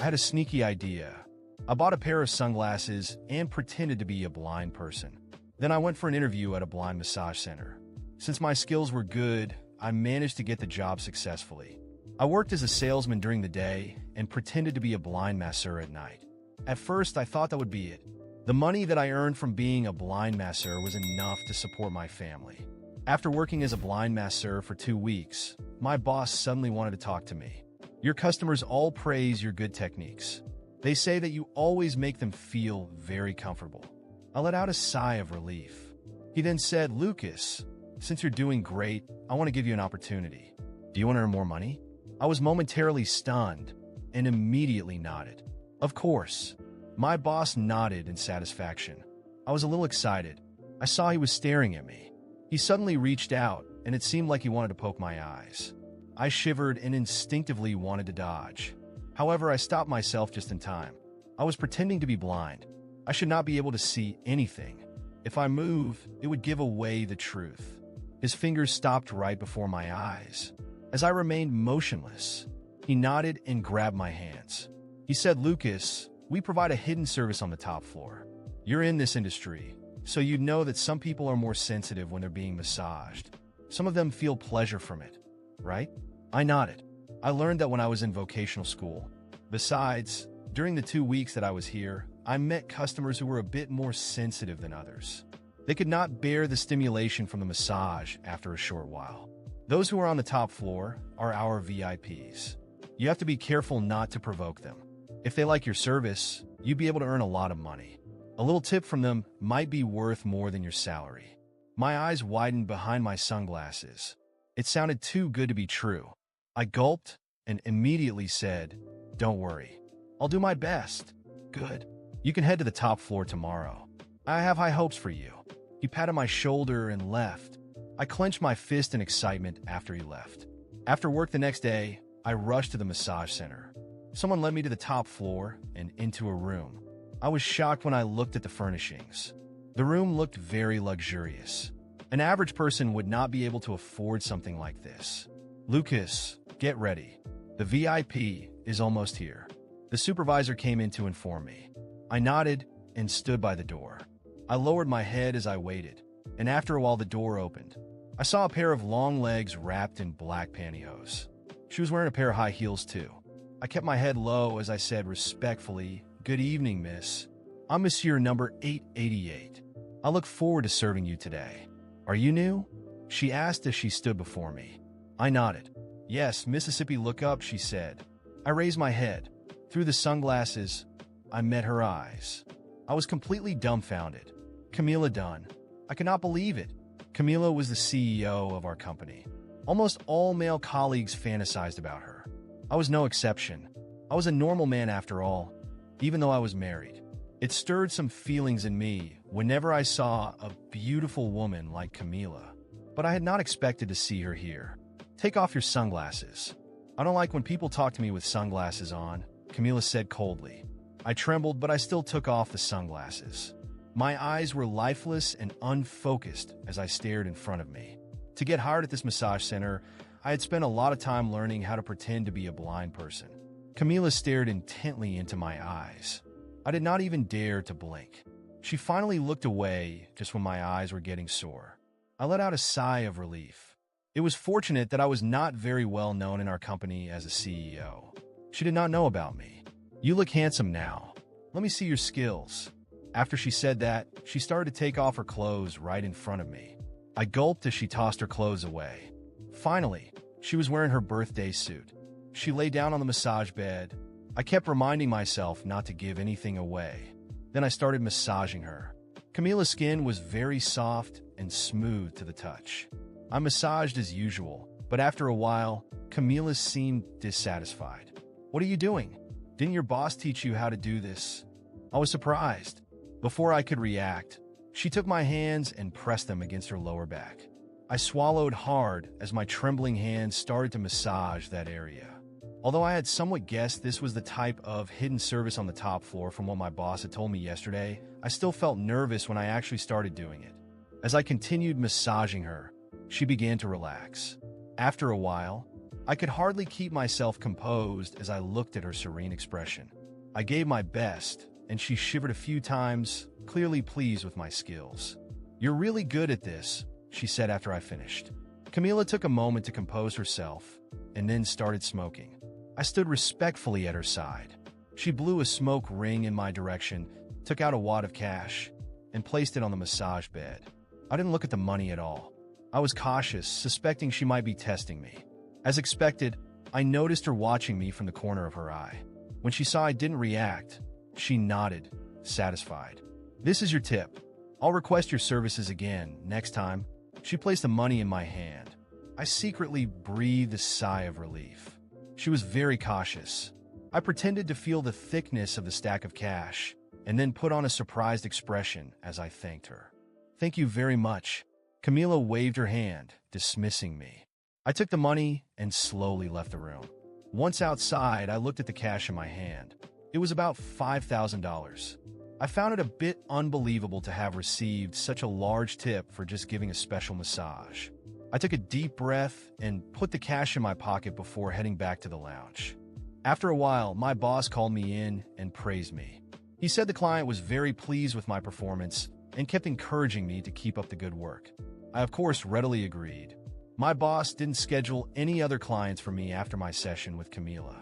I had a sneaky idea. I bought a pair of sunglasses and pretended to be a blind person. Then I went for an interview at a blind massage center. Since my skills were good, I managed to get the job successfully. I worked as a salesman during the day and pretended to be a blind masseur at night. At first, I thought that would be it. The money that I earned from being a blind masseur was enough to support my family. After working as a blind masseur for 2 weeks, my boss suddenly wanted to talk to me. Your customers all praise your good techniques. They say that you always make them feel very comfortable. I let out a sigh of relief. He then said, "Lucas, since you're doing great, I want to give you an opportunity. Do you want to earn more money?" I was momentarily stunned and immediately nodded. Of course. My boss nodded in satisfaction. I was a little excited. I saw he was staring at me. He suddenly reached out, and it seemed like he wanted to poke my eyes. I shivered and instinctively wanted to dodge. However, I stopped myself just in time. I was pretending to be blind. I should not be able to see anything. If I moved, it would give away the truth. His fingers stopped right before my eyes. As I remained motionless, he nodded and grabbed my hands. He said, "Lucas, we provide a hidden service on the top floor. You're in this industry, so you know that some people are more sensitive when they're being massaged. Some of them feel pleasure from it, right?" I nodded. I learned that when I was in vocational school. Besides, during the 2 weeks that I was here, I met customers who were a bit more sensitive than others. They could not bear the stimulation from the massage after a short while. Those who are on the top floor are our VIPs. You have to be careful not to provoke them. If they like your service, you'd be able to earn a lot of money. A little tip from them might be worth more than your salary. My eyes widened behind my sunglasses. It sounded too good to be true. I gulped and immediately said, "Don't worry. I'll do my best." "Good. You can head to the top floor tomorrow. I have high hopes for you." He patted my shoulder and left. I clenched my fist in excitement after he left. After work the next day, I rushed to the massage center. Someone led me to the top floor and into a room. I was shocked when I looked at the furnishings. The room looked very luxurious. An average person would not be able to afford something like this. "Lucas, get ready. The VIP is almost here." The supervisor came in to inform me. I nodded and stood by the door. I lowered my head as I waited, and after a while the door opened. I saw a pair of long legs wrapped in black pantyhose. She was wearing a pair of high heels too. I kept my head low as I said respectfully, "Good evening, miss. I'm Monsieur number 888. I look forward to serving you today. Are you new?" She asked as she stood before me. I nodded. "Yes, Mississippi look up," she said. I raised my head. Through the sunglasses, I met her eyes. I was completely dumbfounded. Camila Dunn. I could not believe it. Camila was the CEO of our company. Almost all male colleagues fantasized about her. I was no exception. I was a normal man after all, even though I was married. It stirred some feelings in me whenever I saw a beautiful woman like Camila, but I had not expected to see her here. "Take off your sunglasses. I don't like when people talk to me with sunglasses on," Camila said coldly. I trembled, but I still took off the sunglasses. My eyes were lifeless and unfocused as I stared in front of me. To get hired at this massage center, I had spent a lot of time learning how to pretend to be a blind person. Camila stared intently into my eyes. I did not even dare to blink. She finally looked away just when my eyes were getting sore. I let out a sigh of relief. It was fortunate that I was not very well known in our company as a CEO. She did not know about me. "You look handsome now. Let me see your skills." After she said that, she started to take off her clothes right in front of me. I gulped as she tossed her clothes away. Finally, she was wearing her birthday suit. She lay down on the massage bed. I kept reminding myself not to give anything away. Then I started massaging her. Camila's skin was very soft and smooth to the touch. I massaged as usual, but after a while, Camila seemed dissatisfied. "What are you doing? Didn't your boss teach you how to do this?" I was surprised. Before I could react, she took my hands and pressed them against her lower back. I swallowed hard as my trembling hands started to massage that area. Although I had somewhat guessed this was the type of hidden service on the top floor from what my boss had told me yesterday, I still felt nervous when I actually started doing it. As I continued massaging her, she began to relax. After a while, I could hardly keep myself composed as I looked at her serene expression. I gave my best, and she shivered a few times, clearly pleased with my skills. "You're really good at this," she said after I finished. Camila took a moment to compose herself, and then started smoking. I stood respectfully at her side. She blew a smoke ring in my direction, took out a wad of cash, and placed it on the massage bed. I didn't look at the money at all. I was cautious, suspecting she might be testing me. As expected, I noticed her watching me from the corner of her eye. When she saw I didn't react, she nodded, satisfied. "This is your tip. I'll request your services again next time." She placed the money in my hand. I secretly breathed a sigh of relief. She was very cautious. I pretended to feel the thickness of the stack of cash, and then put on a surprised expression as I thanked her. "Thank you very much." Camila waved her hand, dismissing me. I took the money and slowly left the room. Once outside, I looked at the cash in my hand. It was about $5,000. I found it a bit unbelievable to have received such a large tip for just giving a special massage. I took a deep breath and put the cash in my pocket before heading back to the lounge. After a while, my boss called me in and praised me. He said the client was very pleased with my performance and kept encouraging me to keep up the good work. I, of course, readily agreed. My boss didn't schedule any other clients for me after my session with Camila.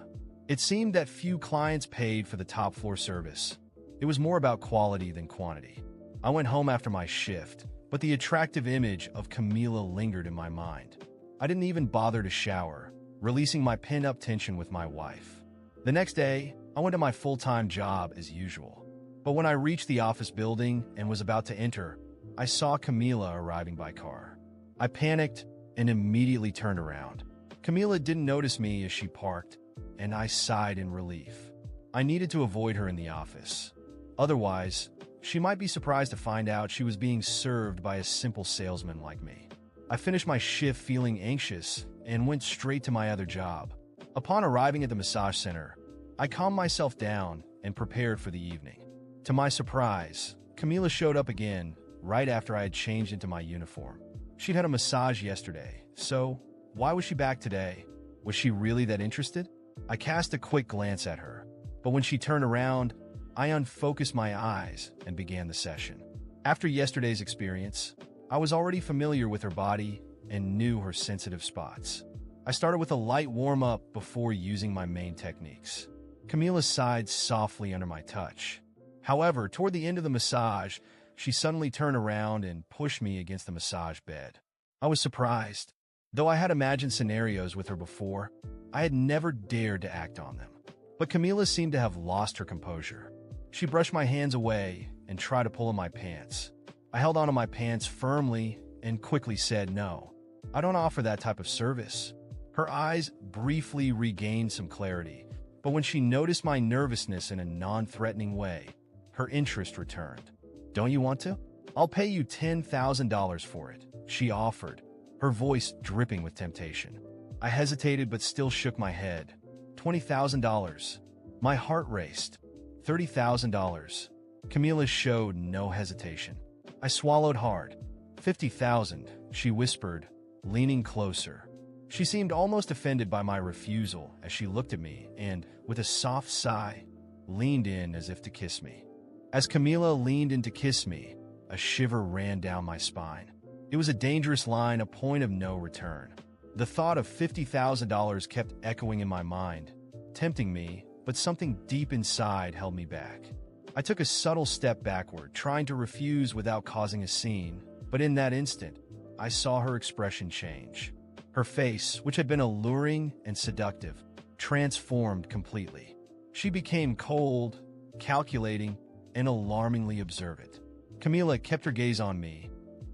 It seemed that few clients paid for the top floor service. It was more about quality than quantity. I went home after my shift, but the attractive image of Camila lingered in my mind. I didn't even bother to shower, releasing my pent-up tension with my wife. The next day, I went to my full-time job as usual. But when I reached the office building and was about to enter, I saw Camila arriving by car. I panicked and immediately turned around. Camila didn't notice me as she parked, and I sighed in relief. I needed to avoid her in the office. Otherwise, she might be surprised to find out she was being served by a simple salesman like me. I finished my shift feeling anxious and went straight to my other job. Upon arriving at the massage center, I calmed myself down and prepared for the evening. To my surprise, Camila showed up again right after I had changed into my uniform. She'd had a massage yesterday, so why was she back today? Was she really that interested? I cast a quick glance at her, but when she turned around, I unfocused my eyes and began the session. After yesterday's experience, I was already familiar with her body and knew her sensitive spots. I started with a light warm-up before using my main techniques. Camila sighed softly under my touch. However, toward the end of the massage, she suddenly turned around and pushed me against the massage bed. I was surprised. Though I had imagined scenarios with her before, I had never dared to act on them. But Camila seemed to have lost her composure. She brushed my hands away and tried to pull on my pants. I held onto my pants firmly and quickly said no. I don't offer that type of service. Her eyes briefly regained some clarity, but when she noticed my nervousness in a non-threatening way, her interest returned. "Don't you want to? I'll pay you $10,000 for it," she offered, her voice dripping with temptation. I hesitated but still shook my head. $20,000. My heart raced. $30,000. Camila showed no hesitation. I swallowed hard. $50,000, she whispered, leaning closer. She seemed almost offended by my refusal as she looked at me and, with a soft sigh, leaned in as if to kiss me. As Camila leaned in to kiss me, a shiver ran down my spine. It was a dangerous line, a point of no return. The thought of $50,000 kept echoing in my mind, tempting me, but something deep inside held me back. I took a subtle step backward, trying to refuse without causing a scene, but in that instant, I saw her expression change. Her face, which had been alluring and seductive, transformed completely. She became cold, calculating, and alarmingly observant. Camila kept her gaze on me,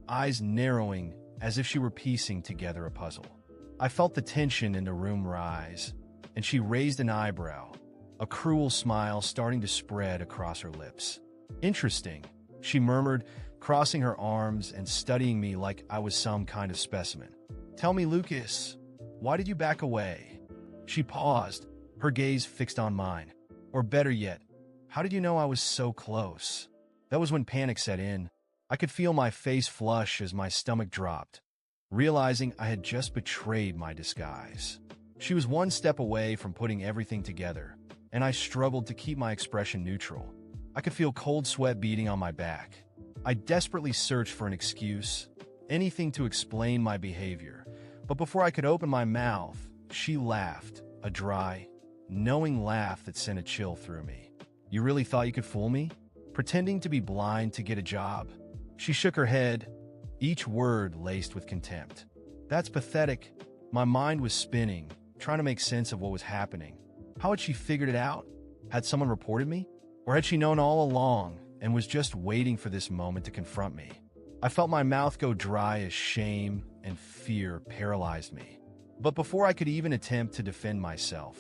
eyes narrowing as if she were piecing together a puzzle. I felt the tension in the room rise, and she raised an eyebrow, a cruel smile starting to spread across her lips. "Interesting," she murmured, crossing her arms and studying me like I was some kind of specimen. "Tell me, Lucas, why did you back away?" She paused, her gaze fixed on mine. Or better yet, how did you know I was so close? That was when panic set in. I could feel my face flush as my stomach dropped, realizing I had just betrayed my disguise. She was one step away from putting everything together, and I struggled to keep my expression neutral. I could feel cold sweat beading on my back. I desperately searched for an excuse, anything to explain my behavior. But before I could open my mouth, she laughed, a dry, knowing laugh that sent a chill through me. "You really thought you could fool me? Pretending to be blind to get a job?" She shook her head, each word laced with contempt. "That's pathetic." My mind was spinning, trying to make sense of what was happening. How had she figured it out? Had someone reported me? Or had she known all along and was just waiting for this moment to confront me? I felt my mouth go dry as shame and fear paralyzed me. But before I could even attempt to defend myself,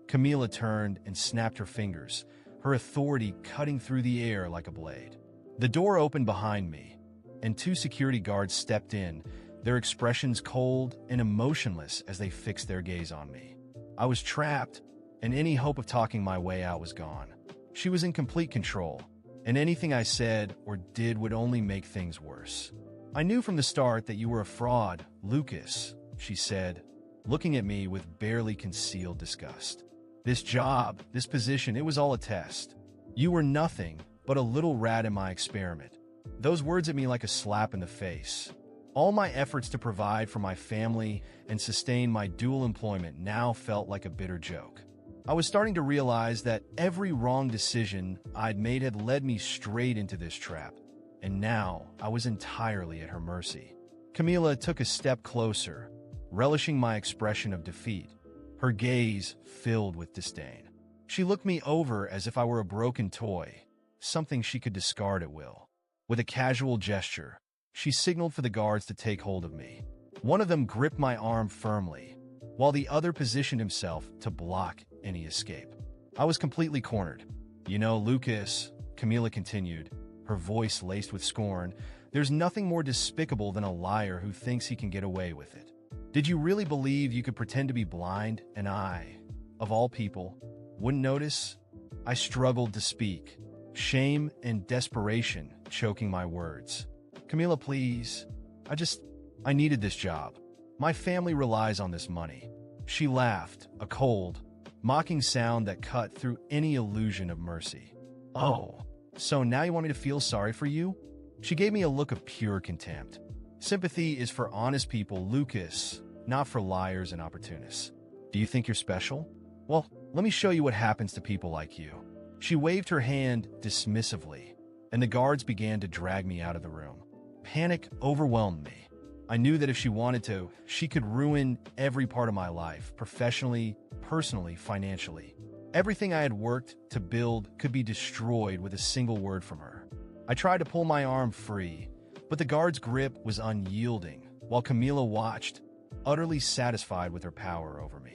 Camila turned and snapped her fingers, her authority cutting through the air like a blade. The door opened behind me, and two security guards stepped in, their expressions cold and emotionless as they fixed their gaze on me. I was trapped, and any hope of talking my way out was gone. She was in complete control, and anything I said or did would only make things worse. "I knew from the start that you were a fraud, Lucas," she said, looking at me with barely concealed disgust. "This job, this position, it was all a test. You were nothing but a little rat in my experiment." Those words hit me like a slap in the face. All my efforts to provide for my family and sustain my dual employment now felt like a bitter joke. I was starting to realize that every wrong decision I'd made had led me straight into this trap, and now I was entirely at her mercy. Camila took a step closer, relishing my expression of defeat, her gaze filled with disdain. She looked me over as if I were a broken toy, something she could discard at will. With a casual gesture, she signaled for the guards to take hold of me. One of them gripped my arm firmly, while the other positioned himself to block any escape. I was completely cornered. "You know, Lucas," Camila continued, her voice laced with scorn, "there's nothing more despicable than a liar who thinks he can get away with it. Did you really believe you could pretend to be blind and I, of all people, wouldn't notice?" I struggled to speak, shame and desperation choking my words. "Camila, please. I needed this job. My family relies on this money." She laughed, a cold, mocking sound that cut through any illusion of mercy. "Oh, so now you want me to feel sorry for you?" She gave me a look of pure contempt. "Sympathy is for honest people, Lucas, not for liars and opportunists. Do you think you're special? Well, let me show you what happens to people like you." She waved her hand dismissively, and the guards began to drag me out of the room. Panic overwhelmed me. I knew that if she wanted to, she could ruin every part of my life, professionally, personally, financially. Everything I had worked to build could be destroyed with a single word from her. I tried to pull my arm free, but the guard's grip was unyielding, while Camila watched, utterly satisfied with her power over me.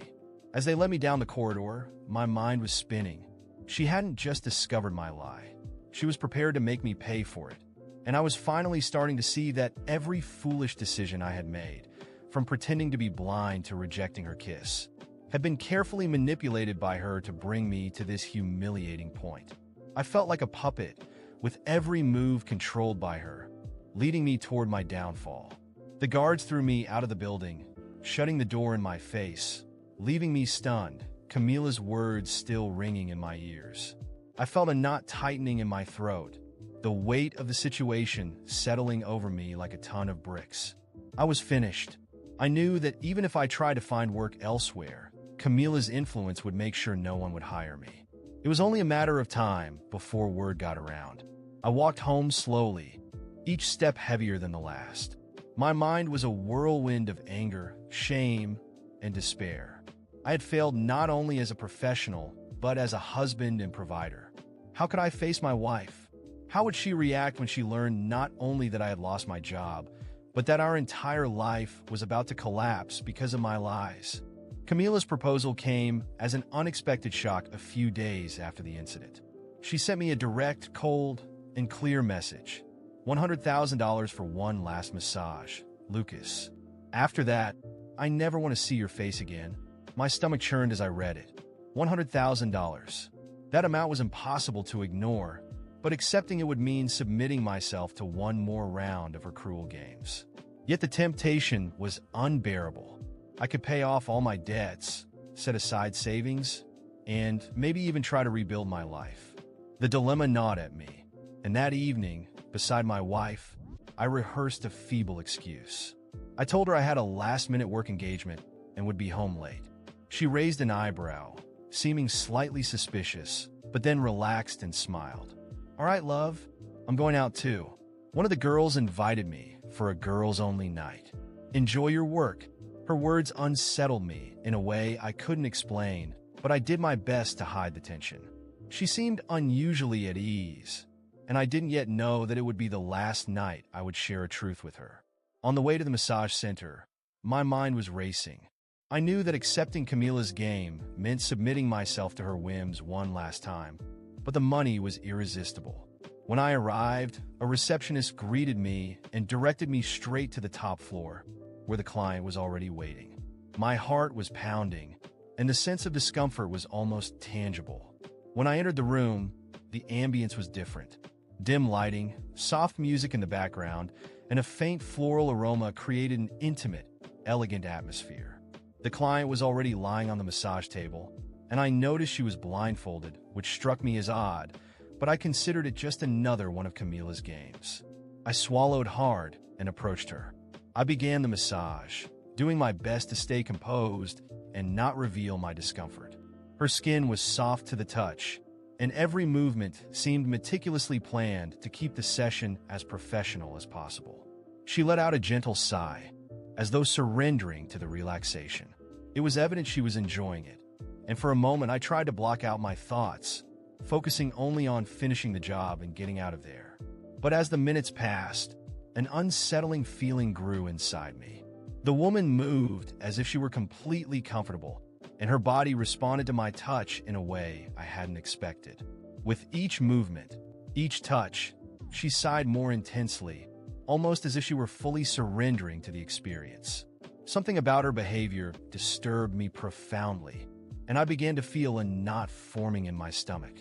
As they led me down the corridor, my mind was spinning. She hadn't just discovered my lie. She was prepared to make me pay for it. And I was finally starting to see that every foolish decision I had made, from pretending to be blind to rejecting her kiss, had been carefully manipulated by her to bring me to this humiliating point. I felt like a puppet, with every move controlled by her, leading me toward my downfall. The guards threw me out of the building, shutting the door in my face, leaving me stunned, Camila's words still ringing in my ears. I felt a knot tightening in my throat, the weight of the situation settling over me like a ton of bricks. I was finished. I knew that even if I tried to find work elsewhere, Camila's influence would make sure no one would hire me. It was only a matter of time before word got around. I walked home slowly, each step heavier than the last. My mind was a whirlwind of anger, shame, and despair. I had failed not only as a professional, but as a husband and provider. How could I face my wife? How would she react when she learned not only that I had lost my job, but that our entire life was about to collapse because of my lies? Camila's proposal came as an unexpected shock a few days after the incident. She sent me a direct, cold, and clear message. $100,000 for one last massage, Lucas. After that, I never want to see your face again. My stomach churned as I read it. $100,000. That amount was impossible to ignore, but accepting it would mean submitting myself to one more round of her cruel games. Yet the temptation was unbearable. I could pay off all my debts, set aside savings, and maybe even try to rebuild my life. The dilemma gnawed at me, and that evening, beside my wife, I rehearsed a feeble excuse. I told her I had a last-minute work engagement and would be home late. She raised an eyebrow, seeming slightly suspicious, but then relaxed and smiled. "All right, love, I'm going out too. One of the girls invited me for a girls-only night. Enjoy your work." Her words unsettled me in a way I couldn't explain, but I did my best to hide the tension. She seemed unusually at ease, and I didn't yet know that it would be the last night I would share a truth with her. On the way to the massage center, my mind was racing. I knew that accepting Camila's game meant submitting myself to her whims one last time, but the money was irresistible. When I arrived, a receptionist greeted me and directed me straight to the top floor, where the client was already waiting. My heart was pounding, and the sense of discomfort was almost tangible. When I entered the room, the ambience was different. Dim lighting, soft music in the background, and a faint floral aroma created an intimate, elegant atmosphere. The client was already lying on the massage table, and I noticed she was blindfolded, which struck me as odd, but I considered it just another one of Camila's games. I swallowed hard and approached her. I began the massage, doing my best to stay composed and not reveal my discomfort. Her skin was soft to the touch, and every movement seemed meticulously planned to keep the session as professional as possible. She let out a gentle sigh, as though surrendering to the relaxation. It was evident she was enjoying it, and for a moment I tried to block out my thoughts, focusing only on finishing the job and getting out of there. But as the minutes passed, an unsettling feeling grew inside me. The woman moved as if she were completely comfortable, and her body responded to my touch in a way I hadn't expected. With each movement, each touch, she sighed more intensely, almost as if she were fully surrendering to the experience. Something about her behavior disturbed me profoundly, and I began to feel a knot forming in my stomach.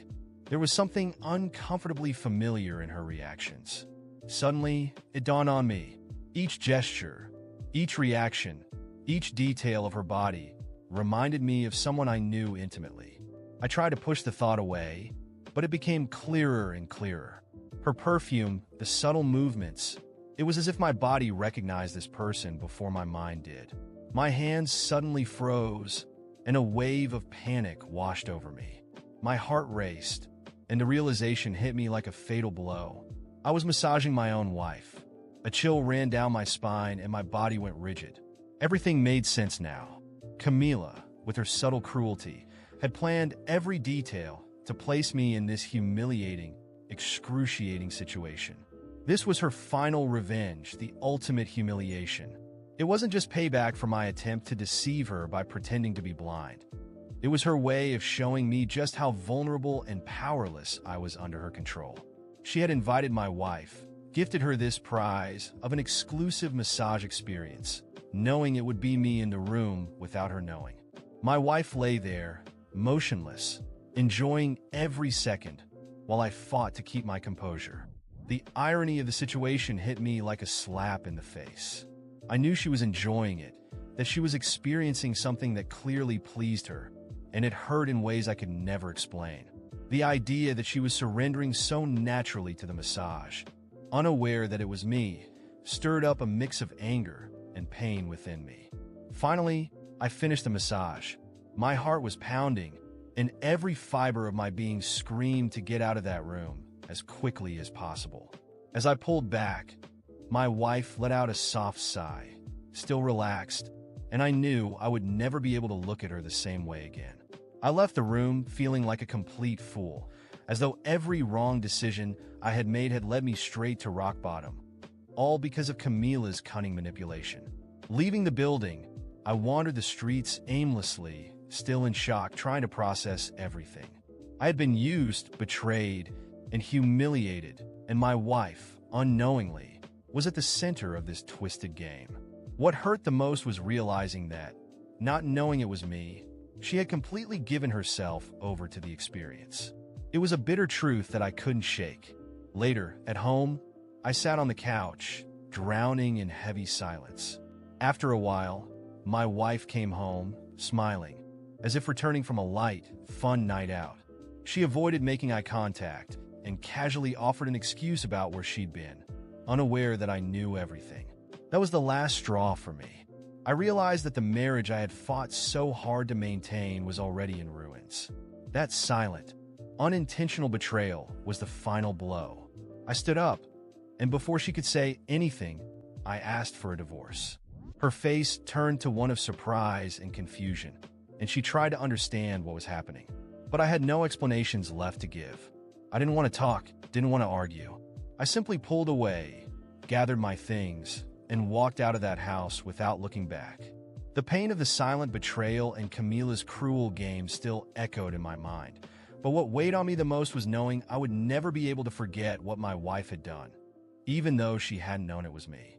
There was something uncomfortably familiar in her reactions. Suddenly, it dawned on me. Each gesture, each reaction, each detail of her body reminded me of someone I knew intimately. I tried to push the thought away, but it became clearer and clearer. Her perfume, the subtle movements, it was as if my body recognized this person before my mind did. My hands suddenly froze, and a wave of panic washed over me. My heart raced, and the realization hit me like a fatal blow. I was massaging my own wife. A chill ran down my spine and my body went rigid. Everything made sense now. Camila, with her subtle cruelty, had planned every detail to place me in this humiliating, excruciating situation. This was her final revenge, the ultimate humiliation. It wasn't just payback for my attempt to deceive her by pretending to be blind. It was her way of showing me just how vulnerable and powerless I was under her control. She had invited my wife, gifted her this prize of an exclusive massage experience, knowing it would be me in the room without her knowing. My wife lay there, motionless, enjoying every second, while I fought to keep my composure. The irony of the situation hit me like a slap in the face. I knew she was enjoying it, that she was experiencing something that clearly pleased her, and it hurt in ways I could never explain. The idea that she was surrendering so naturally to the massage, unaware that it was me, stirred up a mix of anger and pain within me. Finally, I finished the massage. My heart was pounding, and every fiber of my being screamed to get out of that room as quickly as possible. As I pulled back, my wife let out a soft sigh, still relaxed, and I knew I would never be able to look at her the same way again. I left the room feeling like a complete fool, as though every wrong decision I had made had led me straight to rock bottom, all because of Camila's cunning manipulation. Leaving the building, I wandered the streets aimlessly, still in shock, trying to process everything. I had been used, betrayed, and humiliated, and my wife, unknowingly, was at the center of this twisted game. What hurt the most was realizing that, not knowing it was me, she had completely given herself over to the experience. It was a bitter truth that I couldn't shake. Later, at home, I sat on the couch, drowning in heavy silence. After a while, My wife came home, smiling, as if returning from a light, fun night out. She avoided making eye contact and casually offered an excuse about where she'd been, unaware that I knew everything. That was the last straw for me. I realized that the marriage I had fought so hard to maintain was already in ruins. That silent, unintentional betrayal was the final blow. I stood up, and before she could say anything, I asked for a divorce. Her face turned to one of surprise and confusion, and she tried to understand what was happening. But I had no explanations left to give. I didn't want to talk, didn't want to argue. I simply pulled away, gathered my things, and walked out of that house without looking back. The pain of the silent betrayal and Camila's cruel game still echoed in my mind, but what weighed on me the most was knowing I would never be able to forget what my wife had done, even though she hadn't known it was me.